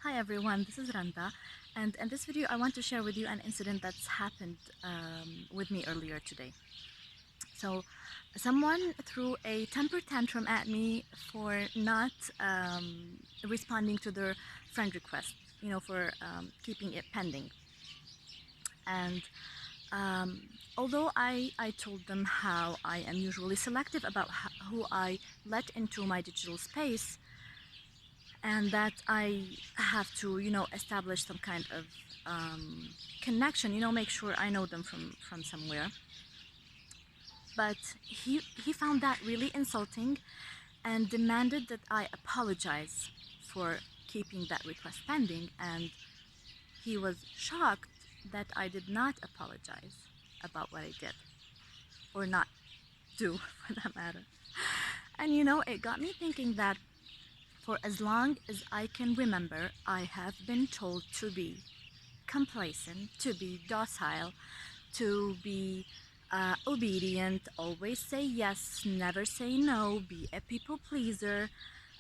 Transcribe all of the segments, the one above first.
Hi everyone, this is Randa, and in this video I want to share with you an incident that's happened with me earlier today. So, someone threw a temper tantrum at me for not responding to their friend request, for keeping it pending. And um, although I told them how I am usually selective about who I let into my digital space, and that I have to, establish some kind of connection, make sure I know them from somewhere. But he found that really insulting and demanded that I apologize for keeping that request pending, and he was shocked that I did not apologize about what I did or not do for that matter. And it got me thinking that for as long as I can remember, I have been told to be complacent, to be docile, to be obedient, always say yes, never say no, be a people pleaser,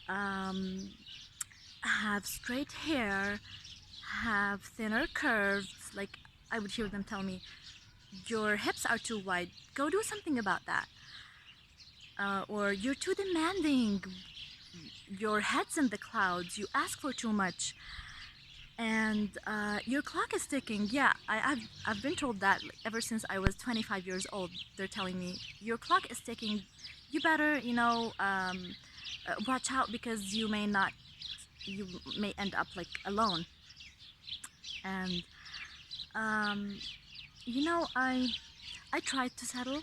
um, have straight hair, have thinner curves. Like, I would hear them tell me, your hips are too wide, go do something about that. Or you're too demanding, your head's in the clouds, you ask for too much, and your clock is ticking. Yeah, I've been told that ever since I was 25 years old. They're telling me, your clock is ticking, you better, watch out, because you may end up like alone. And um, I tried to settle.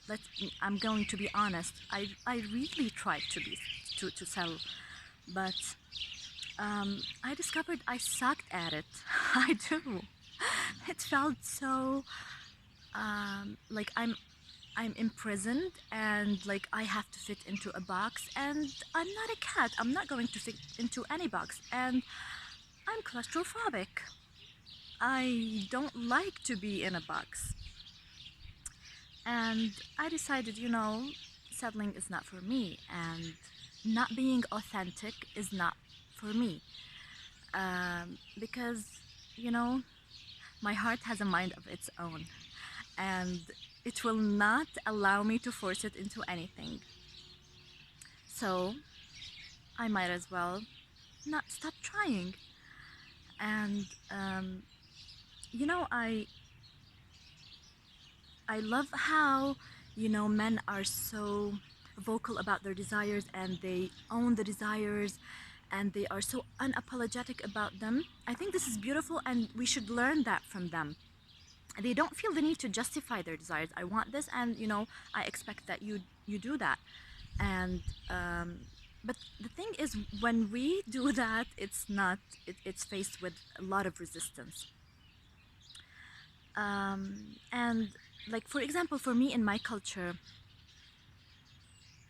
Let's, I'm going to be honest. I really tried to settle, but I discovered I sucked at it. I do. It felt so like I'm imprisoned, and like I have to fit into a box, and I'm not a cat. I'm not going to fit into any box, and I'm claustrophobic. I don't like to be in a box. And I decided, settling is not for me, and not being authentic is not for me. Because, you know, my heart has a mind of its own, and it will not allow me to force it into anything. So I might as well not stop trying. And you know, I love how, men are so vocal about their desires, and they own the desires, and they are so unapologetic about them. I think this is beautiful, and we should learn that from them. They don't feel the need to justify their desires. I want this, and I expect that you do that. And but the thing is, when we do that, it's not it's faced with a lot of resistance. And like, for example, for me in my culture,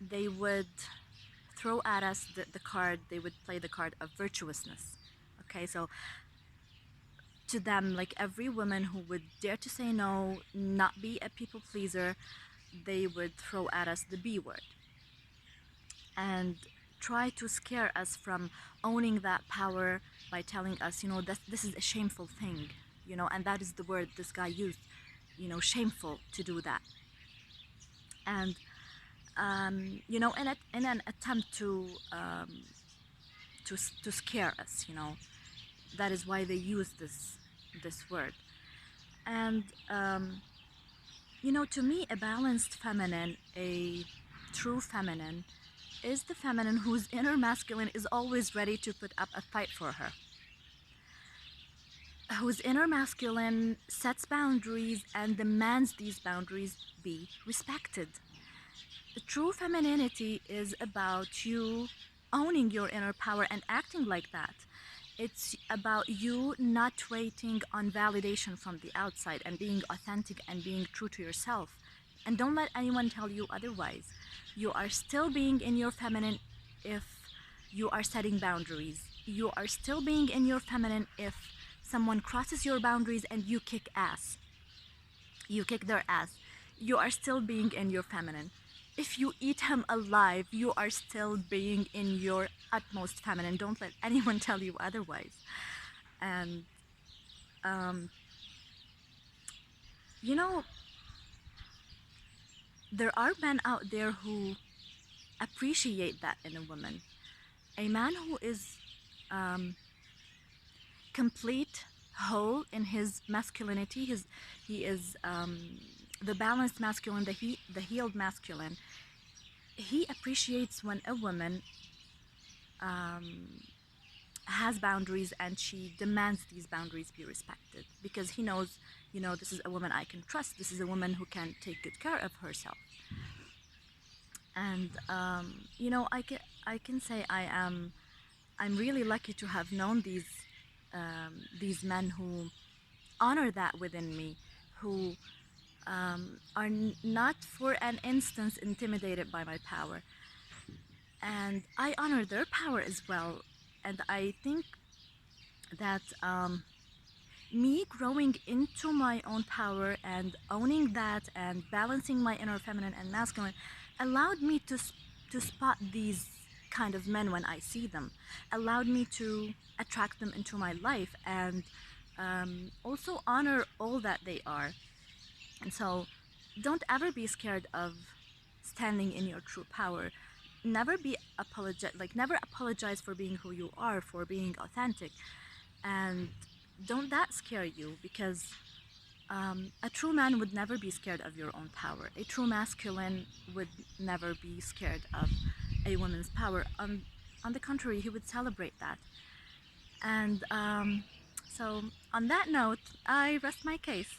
they would throw at us the card, they would play the card of virtuousness. Okay, so to them, like, every woman who would dare to say no, not be a people pleaser, they would throw at us the B word and try to scare us from owning that power by telling us, that this is a shameful thing, and that is the word this guy used, shameful to do that. And in an attempt to scare us, that is why they use this word. And to me, a balanced feminine, a true feminine, is the feminine whose inner masculine is always ready to put up a fight for her, whose inner masculine sets boundaries and demands these boundaries be respected. The true femininity is about you owning your inner power and acting like that. It's about you not waiting on validation from the outside, and being authentic and being true to yourself. And don't let anyone tell you otherwise. You are still being in your feminine if you are setting boundaries. You are still being in your feminine if someone crosses your boundaries and you kick ass. You kick their ass. You are still being in your feminine. if you eat him alive, you are still being in your utmost feminine. Don't let anyone tell you otherwise. And um, you know, there are men out there who appreciate that in a woman. A man who is um, complete, whole in his masculinity. He is the balanced masculine, the healed masculine. He appreciates when a woman has boundaries and she demands these boundaries be respected, because he knows, this is a woman I can trust. This is a woman who can take good care of herself. And I can say I'm really lucky to have known these men who honor that within me, who are not for an instance intimidated by my power. And I honor their power as well. And I think that me growing into my own power and owning that and balancing my inner feminine and masculine allowed me to spot these kind of men when I see them, allowed me to attract them into my life, and also honor all that they are. And so don't ever be scared of standing in your true power. Never apologize for being who you are, for being authentic. And don't that scare you, because a true man would never be scared of your own power. A true masculine would never be scared of a woman's power. On the contrary, he would celebrate that. And so, on that note, I rest my case.